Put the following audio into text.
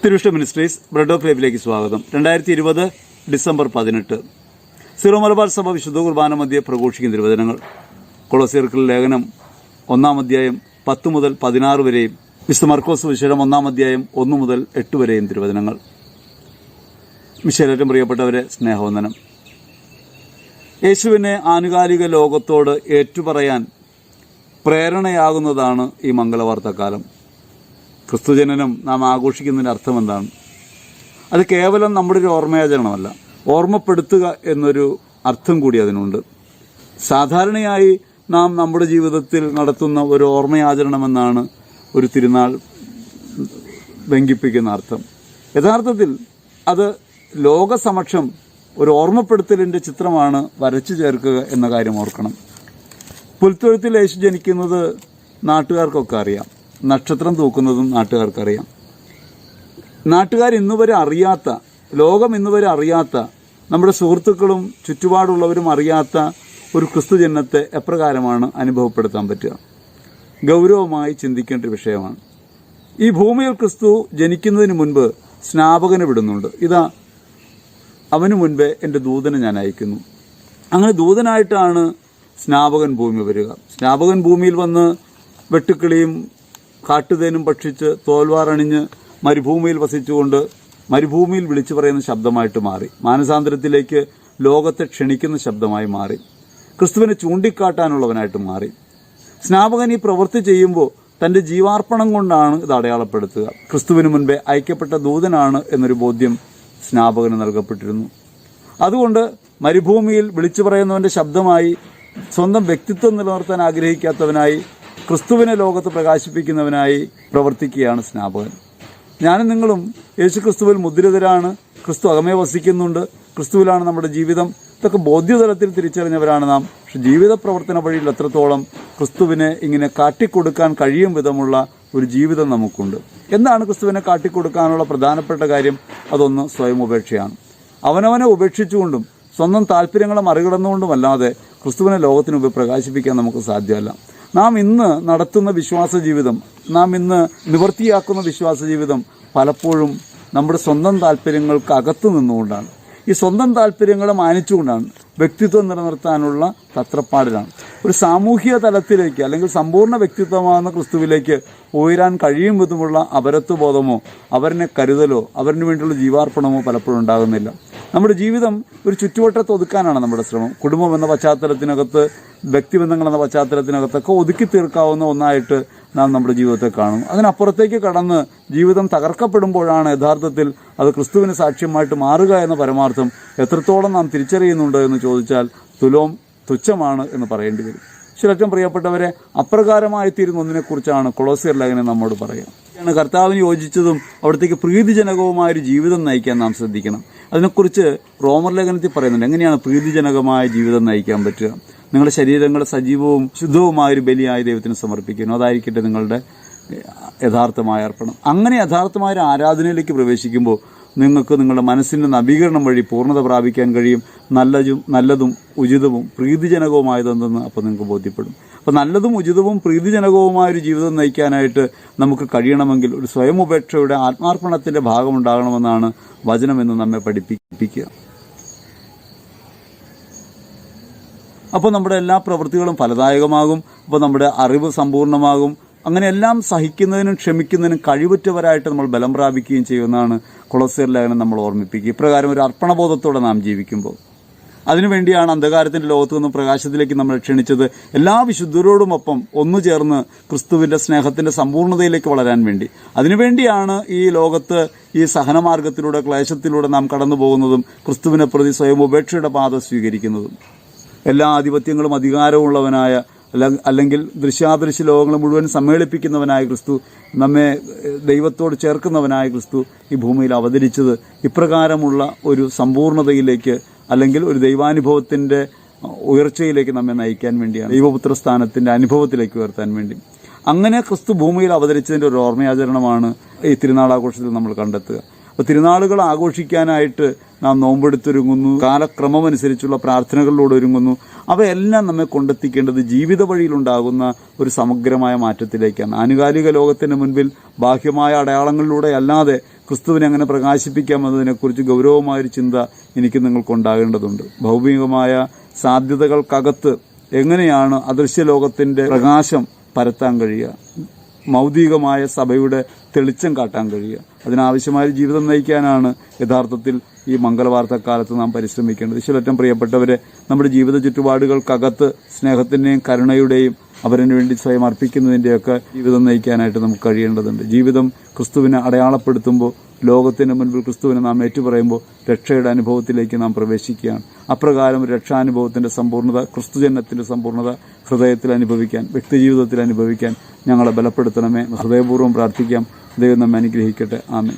തിരുവിഷ്ട ministries bread of ലൈഫിലേക്ക് സ്വാഗതം. 2020 December 18 zero Malabar സഭ വിശുദ്ധ കുർബാന മധ്യേ പ്രഘോഷിക്കുന്ന തിരുവചനങ്ങൾ കൊളോസ്യർക്കുള്ള ലേഖനം 1-ാം അധ്യായം 10 മുതൽ 16 വരെയും വിശുദ്ധ മർക്കോസ് വിശേഷം 1-ാം അധ്യായം 1 മുതൽ 8 വരെയും തിരുവചനങ്ങൾ. മിശേലേറ്റം പ്രിയപ്പെട്ടവരെ, സ്നേഹവന്ദനം. യേശുവിനെ ആനുകാലിക ലോകത്തോട് ഏറ്റുപറയാൻ പ്രേരണയാകുന്നതാണ് ഈ മംഗളവാർത്തക്കാലം. ക്രിസ്തുജനനം നാം ആഘോഷിക്കുന്നതിൻ്റെ അർത്ഥം എന്താണ്? അത് കേവലം നമ്മുടെ ഒരു ഓർമ്മയാചരണമല്ല, ഓർമ്മപ്പെടുത്തുക എന്നൊരു അർത്ഥം കൂടി അതിനുണ്ട്. സാധാരണയായി നാം നമ്മുടെ ജീവിതത്തിൽ നടത്തുന്ന ഒരു ഓർമ്മയാചരണമെന്നാണ് ഒരു തിരുനാൾ ബന്ധിപ്പിക്കുന്ന അർത്ഥം. യഥാർത്ഥത്തിൽ അത് ലോകസമക്ഷം ഒരു ഓർമ്മപ്പെടുത്തലിൻ്റെ ചിത്രമാണ് വരച്ചു ചേർക്കുക എന്ന കാര്യം ഓർക്കണം. പുൽത്തൊഴുത്തിൽ യേശു ജനിക്കുന്നത് നാട്ടുകാർക്കൊക്കെ അറിയാം, നക്ഷത്രം തൂക്കുന്നതും നാട്ടുകാർക്കറിയാം. നാട്ടുകാർ ഇന്നുവരെ അറിയാത്ത, ലോകം ഇന്നുവരെ അറിയാത്ത, നമ്മുടെ സുഹൃത്തുക്കളും ചുറ്റുപാടുള്ളവരും അറിയാത്ത ഒരു ക്രിസ്തു ജനനത്തെ എപ്രകാരമാണ് അനുഭവപ്പെടുത്താൻ പറ്റുക? ഗൗരവമായി ചിന്തിക്കേണ്ട ഒരു വിഷയമാണ്. ഈ ഭൂമിയിൽ ക്രിസ്തു ജനിക്കുന്നതിന് മുൻപ് സ്നാപകനെ വിടുന്നുണ്ട്. ഇതാ, അവന് മുൻപേ എൻ്റെ ദൂതനെ ഞാൻ അയക്കുന്നു. അങ്ങനെ ദൂതനായിട്ടാണ് സ്നാപകൻ ഭൂമി വരിക. സ്നാപകൻ ഭൂമിയിൽ വന്ന് വെട്ടുക്കിളിയും കാട്ടുതേനും ഭക്ഷിച്ച് തോൽവാറണിഞ്ഞ് മരുഭൂമിയിൽ വസിച്ചുകൊണ്ട് മരുഭൂമിയിൽ വിളിച്ചു പറയുന്ന ശബ്ദമായിട്ട് മാറി. മാനസാന്തരത്തിലേക്ക് ലോകത്തെ ക്ഷണിക്കുന്ന ശബ്ദമായി മാറി. ക്രിസ്തുവിനെ ചൂണ്ടിക്കാട്ടാനുള്ളവനായിട്ട് മാറി. സ്നാപകൻ ഈ പ്രവൃത്തി ചെയ്യുമ്പോൾ തൻ്റെ ജീവാർപ്പണം കൊണ്ടാണ് ഇത് അടയാളപ്പെടുത്തുക. ക്രിസ്തുവിന് മുൻപേ അയക്കപ്പെട്ട ദൂതനാണ് എന്നൊരു ബോധ്യം സ്നാപകന് നൽകപ്പെട്ടിരുന്നു. അതുകൊണ്ട് മരുഭൂമിയിൽ വിളിച്ചു പറയുന്നവൻ്റെ ശബ്ദമായി, സ്വന്തം വ്യക്തിത്വം നിലനിർത്താൻ ആഗ്രഹിക്കാത്തവനായി, ക്രിസ്തുവിനെ ലോകത്ത് പ്രകാശിപ്പിക്കുന്നവനായി പ്രവർത്തിക്കുകയാണ് സ്നാപകൻ. ഞാനും നിങ്ങളും യേശു ക്രിസ്തുവിൽ മുദ്രിതരാണ്. ക്രിസ്തു അകമേ വസിക്കുന്നുണ്ട്. ക്രിസ്തുവിലാണ് നമ്മുടെ ജീവിതം. ഇതൊക്കെ ബോധ്യതലത്തിൽ തിരിച്ചറിഞ്ഞവരാണ് നാം. പക്ഷെ ജീവിത പ്രവർത്തന വഴിയിൽ എത്രത്തോളം ക്രിസ്തുവിനെ ഇങ്ങനെ കാട്ടിക്കൊടുക്കാൻ കഴിയും വിധമുള്ള ഒരു ജീവിതം നമുക്കുണ്ട്. എന്താണ് ക്രിസ്തുവിനെ കാട്ടിക്കൊടുക്കാനുള്ള പ്രധാനപ്പെട്ട കാര്യം? അതൊന്ന് സ്വയം ഉപേക്ഷയാണ്. അവനവനെ ഉപേക്ഷിച്ചുകൊണ്ടും സ്വന്തം താല്പര്യങ്ങളെ മറികടന്നുകൊണ്ടുമല്ലാതെ ക്രിസ്തുവിനെ ലോകത്തിന് മുമ്പ് പ്രകാശിപ്പിക്കാൻ നമുക്ക് സാധ്യമല്ല. നാം ഇന്ന് നടത്തുന്ന വിശ്വാസ ജീവിതം, നാം ഇന്ന് നിവൃത്തിയാക്കുന്ന വിശ്വാസ ജീവിതം പലപ്പോഴും നമ്മുടെ സ്വന്തം താല്പര്യങ്ങൾക്ക് അകത്തു നിന്നുകൊണ്ടാണ്. ഈ സ്വന്തം താല്പര്യങ്ങളെ മാനിച്ചുകൊണ്ടാണ്. വ്യക്തിത്വം നിലനിർത്താനുള്ള തത്രപ്പാടിലാണ്. ഒരു സാമൂഹിക തലത്തിലേക്ക് അല്ലെങ്കിൽ സമ്പൂർണ്ണ വ്യക്തിത്വമാകുന്ന ക്രിസ്തുവിലേക്ക് ഉയരാൻ കഴിയും വിധമുള്ള അപരത്വബോധമോ അവരിനെ കരുതലോ അവരിന് വേണ്ടിയുള്ള ജീവാർപ്പണമോ പലപ്പോഴും ഉണ്ടാകുന്നില്ല. നമ്മുടെ ജീവിതം ഒരു ചുറ്റുവട്ടത്ത് ഒതുക്കാനാണ് നമ്മുടെ ശ്രമം. കുടുംബം എന്ന പശ്ചാത്തലത്തിനകത്ത്, വ്യക്തിബന്ധങ്ങൾ എന്ന പശ്ചാത്തലത്തിനകത്തൊക്കെ ഒതുക്കി തീർക്കാവുന്ന ഒന്നായിട്ട് നാം നമ്മുടെ ജീവിതത്തെ കാണും. അതിനപ്പുറത്തേക്ക് കടന്ന് ജീവിതം തകർക്കപ്പെടുമ്പോഴാണ് യഥാർത്ഥത്തിൽ അത് ക്രിസ്തുവിന് സാക്ഷ്യമായിട്ട് മാറുക എന്ന പരമാർത്ഥം എത്രത്തോളം നാം തിരിച്ചറിയുന്നുണ്ട് എന്ന് ചോദിച്ചാൽ തുച്ഛമാണ് എന്ന് പറയേണ്ടി വരും. ശിലറ്റം പ്രിയപ്പെട്ടവരെ, അപ്രകാരമായിത്തീരുന്ന ഒന്നിനെക്കുറിച്ചാണ് കൊളോസ്യർ ലേഖനം നമ്മോട് പറയുക. കർത്താവിന് യോജിച്ചതും അവിടത്തേക്ക് പ്രീതിജനകവുമായൊരു ജീവിതം നയിക്കാൻ നാം ശ്രദ്ധിക്കണം. അതിനെക്കുറിച്ച് റോമർ ലേഖനത്തിൽ പറയുന്നുണ്ട്. എങ്ങനെയാണ് പ്രീതിജനകമായ ജീവിതം നയിക്കാൻ പറ്റുക? നിങ്ങളുടെ ശരീരങ്ങളെ സജീവവും ശുദ്ധവുമായൊരു ബലിയായി ദൈവത്തിന് സമർപ്പിക്കുന്നു. അതായിരിക്കട്ടെ നിങ്ങളുടെ യഥാർത്ഥമായ അർപ്പണം. അങ്ങനെ യഥാർത്ഥമായ ആരാധനയിലേക്ക് പ്രവേശിക്കുമ്പോൾ നിങ്ങൾക്ക് നിങ്ങളുടെ മനസ്സിൻ്റെ നവീകരണം വഴി പൂർണ്ണത പ്രാപിക്കാൻ കഴിയും. നല്ലതും ഉചിതവും പ്രീതിജനകവുമായതെന്തെന്ന് അപ്പോൾ നിങ്ങൾക്ക് ബോധ്യപ്പെടും. അപ്പോൾ നല്ലതും ഉചിതവും പ്രീതിജനകവുമായൊരു ജീവിതം നയിക്കാനായിട്ട് നമുക്ക് കഴിയണമെങ്കിൽ ഒരു സ്വയം ഉപേക്ഷയുടെ ആത്മാർപ്പണത്തിൻ്റെ ഭാഗമുണ്ടാകണമെന്നാണ് വചനമെന്ന് നമ്മെ പഠിപ്പിക്കുക. അപ്പോൾ നമ്മുടെ എല്ലാ പ്രവൃത്തികളും ഫലദായകമാകും. അപ്പോൾ നമ്മുടെ അറിവ് സമ്പൂർണ്ണമാകും. അങ്ങനെയെല്ലാം സഹിക്കുന്നതിനും ക്ഷമിക്കുന്നതിനും കഴിവുറ്റവരായിട്ട് നമ്മൾ ബലം പ്രാപിക്കുകയും ചെയ്യുമെന്നാണ് കൊളോസ്യർ ലേഖനം നമ്മൾ ഓർമ്മിപ്പിക്കുക. ഇപ്രകാരം ഒരു അർപ്പണബോധത്തോടെ നാം ജീവിക്കുമ്പോൾ അതിനുവേണ്ടിയാണ് അന്ധകാരത്തിൻ്റെ ലോകത്തു നിന്നും പ്രകാശത്തിലേക്ക് നമ്മൾ ക്ഷണിച്ചത്. എല്ലാ വിശുദ്ധരോടുമൊപ്പം ഒന്നു ചേർന്ന് ക്രിസ്തുവിൻ്റെ സ്നേഹത്തിൻ്റെ സമ്പൂർണ്ണതയിലേക്ക് വളരാൻ വേണ്ടി. അതിനുവേണ്ടിയാണ് ഈ ലോകത്ത് ഈ സഹനമാർഗത്തിലൂടെ, ക്ലേശത്തിലൂടെ നാം കടന്നു പോകുന്നതും ക്രിസ്തുവിനെ പ്രതി സ്വയം ഉപേക്ഷയുടെ പാത സ്വീകരിക്കുന്നതും. എല്ലാ ആധിപത്യങ്ങളും അധികാരവും ഉള്ളവനായ, അല്ലെങ്കിൽ ദൃശ്യാദൃശ്യ ലോകങ്ങൾ മുഴുവൻ സമ്മേളിപ്പിക്കുന്നവനായ ക്രിസ്തു, നമ്മെ ദൈവത്തോട് ചേർക്കുന്നവനായ ക്രിസ്തു ഈ ഭൂമിയിൽ അവതരിച്ചത് ഇപ്രകാരമുള്ള ഒരു സമ്പൂർണ്ണതയിലേക്ക്, അല്ലെങ്കിൽ ഒരു ദൈവാനുഭവത്തിൻ്റെ ഉയർച്ചയിലേക്ക് നമ്മെ നയിക്കാൻ വേണ്ടിയാണ്. ദൈവപുത്ര സ്ഥാനത്തിൻ്റെ അനുഭവത്തിലേക്ക് ഉയർത്താൻ വേണ്ടി. അങ്ങനെ ക്രിസ്തു ഭൂമിയിൽ അവതരിച്ചതിൻ്റെ ഒരു ഓർമ്മയാചരണമാണ് ഈ തിരുനാളാഘോഷത്തിൽ നമ്മൾ കണ്ടെത്തുക. അപ്പോൾ തിരുനാളുകൾ ആഘോഷിക്കാനായിട്ട് നാം നോമ്പെടുത്തൊരുങ്ങുന്നു, കാലക്രമമനുസരിച്ചുള്ള പ്രാർത്ഥനകളിലൂടെ ഒരുങ്ങുന്നു. അവയെല്ലാം നമ്മെ കൊണ്ടെത്തിക്കേണ്ടത് ജീവിത വഴിയിലുണ്ടാകുന്ന ഒരു സമഗ്രമായ മാറ്റത്തിലേക്കാണ്. ആനുകാലിക ലോകത്തിന് മുൻപിൽ ബാഹ്യമായ അടയാളങ്ങളിലൂടെ അല്ലാതെ ക്രിസ്തുവിനെ എങ്ങനെ പ്രകാശിപ്പിക്കാമെന്നതിനെക്കുറിച്ച് ഗൗരവമായൊരു ചിന്ത എനിക്ക് നിങ്ങൾക്കുണ്ടാകേണ്ടതുണ്ട്. ഭൗമികമായ സാധ്യതകൾക്കകത്ത് എങ്ങനെയാണ് അദൃശ്യലോകത്തിൻ്റെ പ്രകാശം പരത്താൻ കഴിയുക, മൗതികമായ സഭയുടെ തെളിച്ചം കാട്ടാൻ കഴിയുക. അതിനാവശ്യമായ ജീവിതം നയിക്കാനാണ് യഥാർത്ഥത്തിൽ ഈ മംഗളവാർത്തക്കാലത്ത് നാം പരിശ്രമിക്കേണ്ടത്. ഈശ്വരറ്റം പ്രിയപ്പെട്ടവരെ, നമ്മുടെ ജീവിത ചുറ്റുപാടുകൾക്കകത്ത് സ്നേഹത്തിൻ്റെയും കരുണയുടെയും അവരന് വേണ്ടി സ്വയം അർപ്പിക്കുന്നതിൻ്റെയൊക്കെ ജീവിതം നയിക്കാനായിട്ട് നമുക്ക് കഴിയേണ്ടതുണ്ട്. ജീവിതം ക്രിസ്തുവിനെ അടയാളപ്പെടുത്തുമ്പോൾ, ലോകത്തിന് മുൻപിൽ ക്രിസ്തുവിനെ നാം ഏറ്റുപറയുമ്പോൾ രക്ഷയുടെ അനുഭവത്തിലേക്ക് നാം പ്രവേശിക്കുകയാണ്. അപ്രകാരം രക്ഷാനുഭവത്തിൻ്റെ സമ്പൂർണ്ണത, ക്രിസ്തുജന്മത്തിൻ്റെ സമ്പൂർണ്ണത ഹൃദയത്തിൽ അനുഭവിക്കാൻ, വ്യക്തിജീവിതത്തിൽ അനുഭവിക്കാൻ ഞങ്ങളെ ബലപ്പെടുത്തണമേ. ഹൃദയപൂർവ്വം പ്രാർത്ഥിക്കാം. ദൈവം നമ്മെ അനുഗ്രഹിക്കട്ടെ. ആമേൻ.